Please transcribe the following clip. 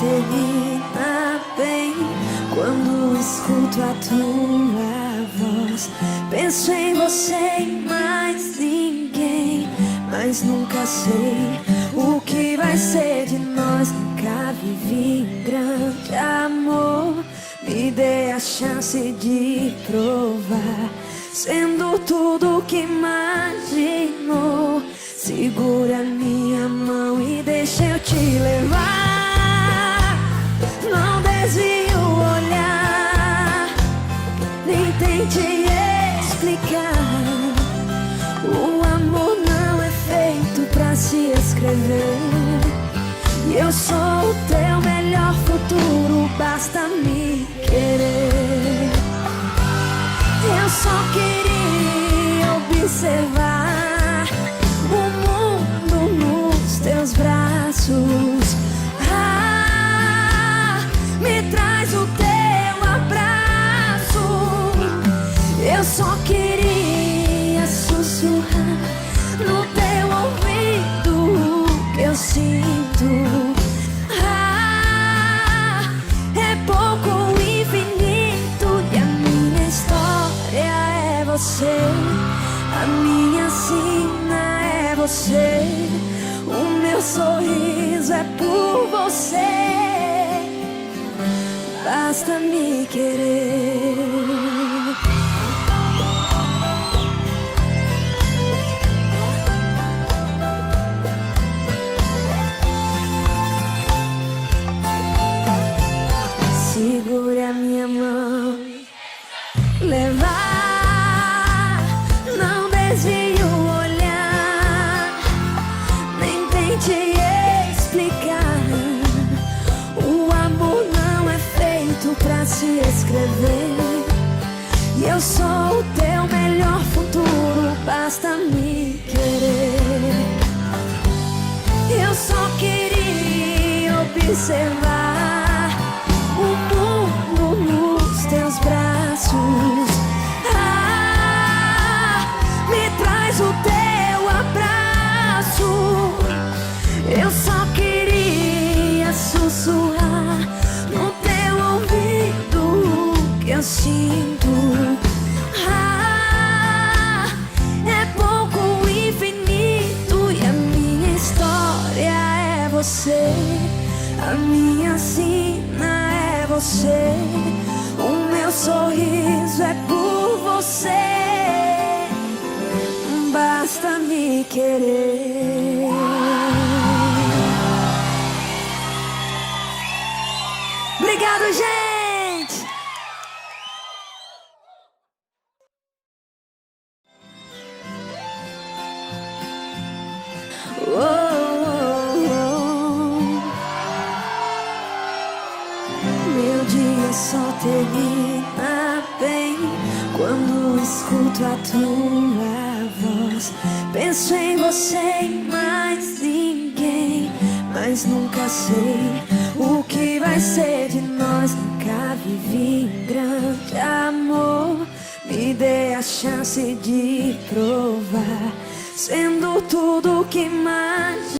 termina bem quando escuto a tua voz. Penso em você e mais ninguém, mas nunca sei o que vai ser de nós. Nunca vivi grande amor, me dê a chance de provar, sendo tudo que imaginou. Segura minha mão e deixa eu te levar. Não desvie o olhar, nem tente explicar. O amor não é feito pra se escrever. E eu sou o teu melhor futuro, basta me querer. Eu só queria observar o mundo nos teus braços. Me traz o teu abraço. Eu só queria sussurrar no teu ouvido o que eu sinto. É pouco ou infinito, e a minha história é você. A minha sina é você. O meu sorriso é por você. Basta me querer. Segure a minha mão, levar. Não desvie o olhar, nem tente explicar. O amor não é feito pra se escrever. E eu sou o teu melhor futuro, basta me querer. Eu só queria observar o mundo nos teus braços. Me traz o teu abraço. Eu só queria sussurrar no teu ouvido o que eu sinto. É pouco ou infinito, e a minha história é você. A minha sina é você. O meu sorriso é por você. Basta me querer. Obrigado, gente! Oh, oh, oh. Meu dia só termina bem quando escuto a tua voz. Penso em você e mais ninguém, mas nunca sei o que vai ser de nós. Nunca vivi grande amor, me dê a chance de provar, sendo tudo que imagino.